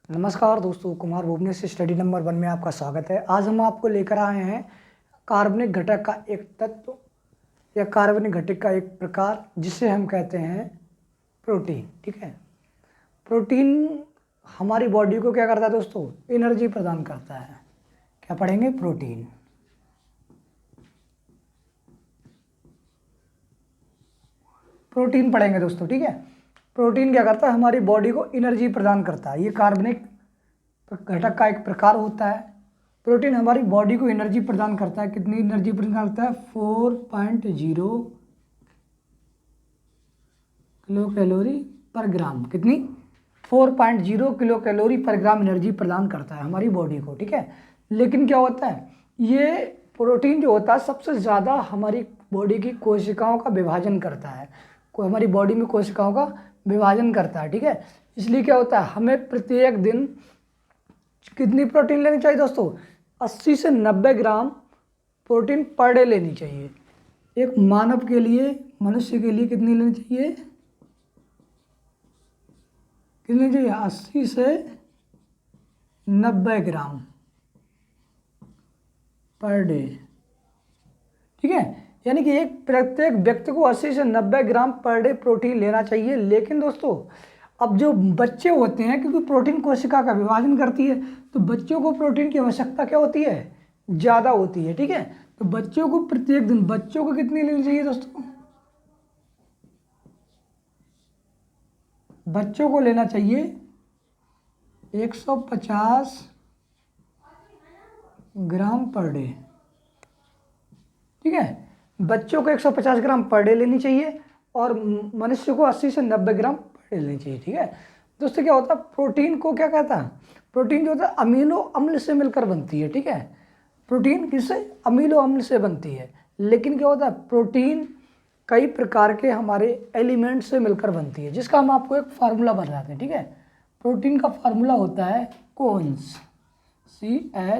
नमस्कार दोस्तों, कुमार भुवनेश से स्टडी नंबर 1 में आपका स्वागत है। आज हम आपको लेकर आए हैं कार्बनिक घटक का एक तत्व या कार्बनिक घटक का एक प्रकार जिसे हम कहते हैं प्रोटीन। ठीक है, प्रोटीन हमारी बॉडी को क्या करता है दोस्तों? एनर्जी प्रदान करता है। क्या पढ़ेंगे? प्रोटीन। प्रोटीन पढ़ेंगे दोस्तों। ठीक है, प्रोटीन क्या करता है? हमारी बॉडी को एनर्जी प्रदान करता है। ये कार्बनिक घटक का एक प्रकार होता है। प्रोटीन हमारी बॉडी को एनर्जी प्रदान करता है। कितनी एनर्जी प्रदान करता है? 4.0 किलो कैलोरी पर ग्राम। कितनी? 4.0 किलो कैलोरी पर ग्राम एनर्जी प्रदान करता है हमारी बॉडी को। ठीक है, लेकिन क्या होता है, ये प्रोटीन जो होता है सबसे ज़्यादा हमारी बॉडी की कोशिकाओं का विभाजन करता है। हमारी बॉडी में कोशिकाओं का विभाजन करता है। ठीक है, इसलिए क्या होता है, हमें प्रत्येक दिन कितनी प्रोटीन लेनी चाहिए दोस्तों? 80 से 90 ग्राम प्रोटीन पर डे लेनी चाहिए। एक मानव के लिए, मनुष्य के लिए कितनी लेनी चाहिए? कितनी चाहिए? 80 से 90 ग्राम पर डे। ठीक है, यानी कि एक प्रत्येक व्यक्ति को 80 से 90 ग्राम पर डे प्रोटीन लेना चाहिए। लेकिन दोस्तों, अब जो बच्चे होते हैं, क्योंकि प्रोटीन कोशिका का विभाजन करती है, तो बच्चों को प्रोटीन की आवश्यकता क्या होती है? ज़्यादा होती है। ठीक है, तो बच्चों को प्रत्येक दिन बच्चों को कितनी लेनी चाहिए दोस्तों? बच्चों को लेना चाहिए 150 ग्राम पर डे। ठीक है, बच्चों को 150 ग्राम पर डे लेनी चाहिए और मनुष्य को 80 से 90 ग्राम पर डे लेनी चाहिए। ठीक है दोस्तों, क्या होता है, प्रोटीन को क्या कहता है? प्रोटीन जो होता है अमीनो अम्ल से मिलकर बनती है। ठीक है, प्रोटीन किससे? अमीनो अम्ल से बनती है। लेकिन क्या होता है, प्रोटीन कई प्रकार के हमारे एलिमेंट से मिलकर बनती है, जिसका हम आपको एक फार्मूला बताते हैं। ठीक है, प्रोटीन का फार्मूला होता है कोन्स, CHONS।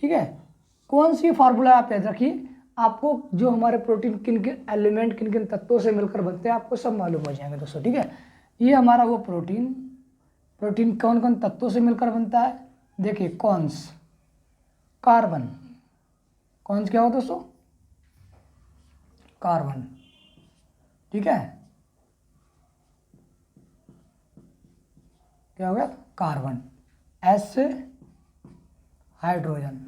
ठीक है, कौन सी फार्मूला आप याद रखिए। आपको जो हमारे प्रोटीन किन किन एलिमेंट, किन किन तत्वों से मिलकर बनते हैं, आपको सब मालूम हो जाएंगे दोस्तों। ठीक है, ये हमारा वो प्रोटीन कौन कौन तत्वों से मिलकर बनता है? देखिए, कौन्स, कार्बन। कौन्स क्या हो दोस्तों? कार्बन। ठीक है, क्या हो गया? कार्बन। एस से हाइड्रोजन।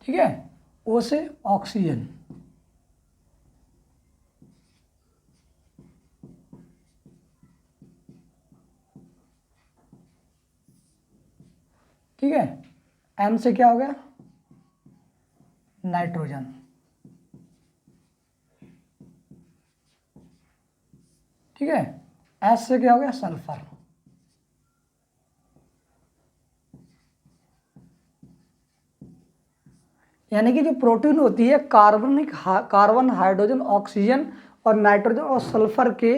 ठीक है, ओ से ऑक्सीजन। ठीक है, एम से क्या हो गया? नाइट्रोजन। ठीक है, एस से क्या हो गया? सल्फर। यानी कि जो प्रोटीन होती है कार्बन, हाइड्रोजन, ऑक्सीजन और नाइट्रोजन और सल्फर के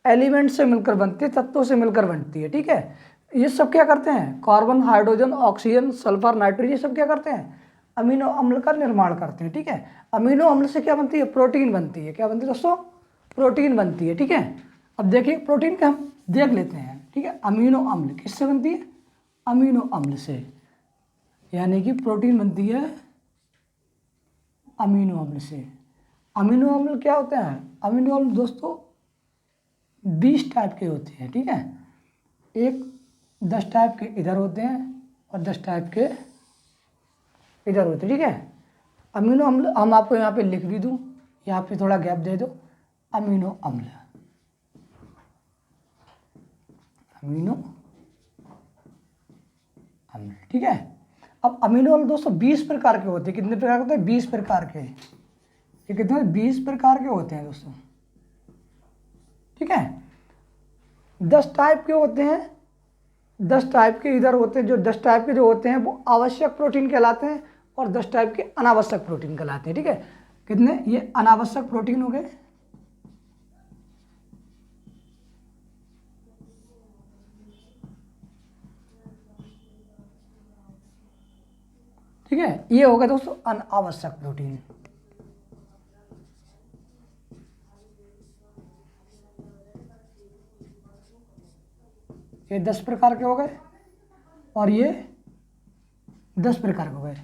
एलिमेंट से मिलकर बनती है, तत्वों से मिलकर बनती है। ठीक है, ये सब क्या करते हैं? Carbon, hydrogen, oxygen, sulphur, nitrogen, ये सब क्या करते हैं? अमीनो अम्ल का निर्माण करते हैं। ठीक है, अमीनो अम्ल से क्या बनती है? प्रोटीन बनती है। क्या बनती है दोस्तों? प्रोटीन बनती है। ठीक है, अब देखिए प्रोटीन का हम देख लेते हैं। ठीक है, अमीनो अम्ल किससे बनती है? अमीनो अम्ल से। यानी कि प्रोटीन बनती है अमीनो अम्ल से। अमीनो अम्ल क्या होते हैं? अमीनो अम्ल दोस्तों 20 टाइप के होते हैं। ठीक है, एक 10 टाइप के इधर होते हैं और 10 टाइप के इधर होते हैं। ठीक है, अमीनो अम्ल हम आपको यहाँ पे लिख भी दूँ, यहाँ पे थोड़ा गैप दे दो। अमीनो अम्ल, अमीनो अम्ल। ठीक है, अब अमीनो अम्ल दोस्तों 20 प्रकार के होते हैं। कितने प्रकार के होते हैं? 20 प्रकार के। ये कितने? 20 प्रकार के होते हैं दोस्तों। ठीक है, 10 टाइप के होते हैं। 10 टाइप के इधर होते हैं। जो 10 टाइप के जो होते हैं वो आवश्यक प्रोटीन कहलाते हैं और 10 टाइप के अनावश्यक प्रोटीन कहलाते हैं। ठीक है, कितने? ये अनावश्यक प्रोटीन हो गए। ठीक है, ये हो गया दोस्तों अनावश्यक प्रोटीन। ये 10 प्रकार के हो गए और ये 10 प्रकार के हो गए।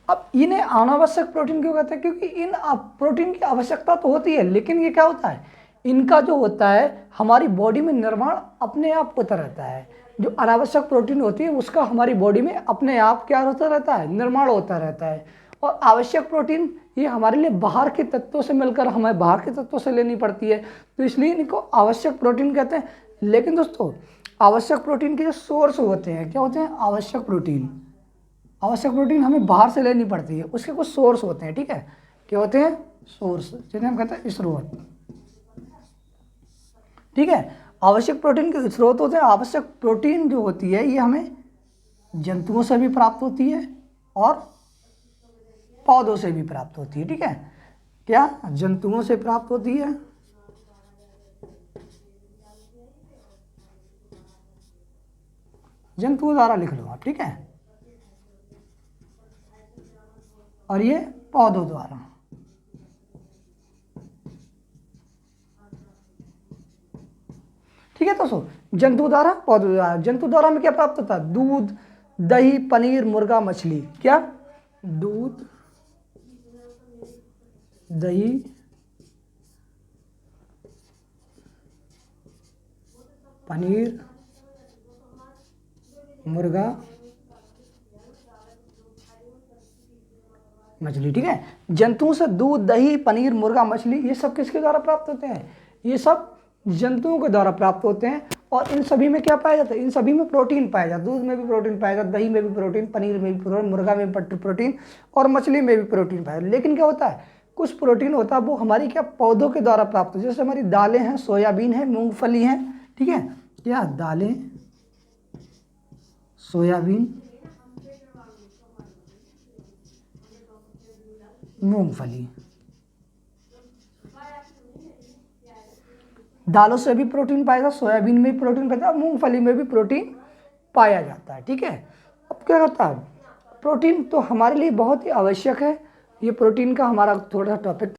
अब इन्हें अनावश्यक प्रोटीन क्यों कहते हैं? क्योंकि इन प्रोटीन की आवश्यकता तो होती है, लेकिन ये क्या होता है, इनका जो होता है हमारी बॉडी में निर्माण अपने आप होता रहता है। जो अनावश्यक प्रोटीन होती है उसका हमारी बॉडी में अपने आप क्या होता रहता है, निर्माण होता रहता है। और आवश्यक प्रोटीन ये हमारे लिए बाहर के तत्वों से मिलकर हमें बाहर के तत्वों से लेनी पड़ती है, तो इसलिए इनको आवश्यक प्रोटीन कहते हैं। लेकिन दोस्तों आवश्यक प्रोटीन के जो सोर्स होते हैं, क्या होते हैं, आवश्यक प्रोटीन हमें बाहर से लेनी पड़ती है, उसके कुछ सोर्स होते हैं, ठीक है, क्या होते हैं, सोर्स, जिन्हें हम कहते हैं स्रोत, ठीक है। आवश्यक प्रोटीन के स्रोत होते हैं। आवश्यक प्रोटीन जो होती है ये हमें जंतुओं से भी प्राप्त होती है और पौधों से भी प्राप्त होती है, ठीक है। क्या जंतुओं से प्राप्त होती है जंतुओं द्वारा, लिख लो आप, ठीक है, और ये पौधों द्वारा। ठीक है दोस्तों, जंतु द्वारा, पौधों द्वारा। जंतु द्वारा में क्या प्राप्त होता है, दूध, दही, पनीर, मुर्गा, मछली। क्या, दूध, दही, पनीर, मुर्गा, मछली, ठीक है। जंतुओं से दूध, दही, पनीर, मुर्गा, मछली, ये सब किसके द्वारा प्राप्त होते हैं, ये सब जंतुओं के द्वारा प्राप्त होते हैं। और इन सभी में क्या पाया जाता है, इन सभी में प्रोटीन पाया जाता है। दूध में भी प्रोटीन पाया जाता है, दही में भी प्रोटीन, पनीर में भी प्रोटीन, मुर्गा में भी प्रोटीन और मछली में भी प्रोटीन पाया जाता है। लेकिन क्या होता है, कुछ प्रोटीन होता है वो हमारी क्या पौधों के द्वारा प्राप्त होता है। जैसे हमारी दालें हैं, सोयाबीन है, मूंगफली है, ठीक है, क्या दालें, सोयाबीन, मूंगफली। दालों से भी प्रोटीन पाया जाता है, सोयाबीन में भी प्रोटीन पाया जाता है, मूंगफली में भी प्रोटीन पाया जाता है, ठीक है। अब क्या होता है, प्रोटीन तो हमारे लिए बहुत ही आवश्यक है। ये प्रोटीन का हमारा थोड़ा सा टॉपिक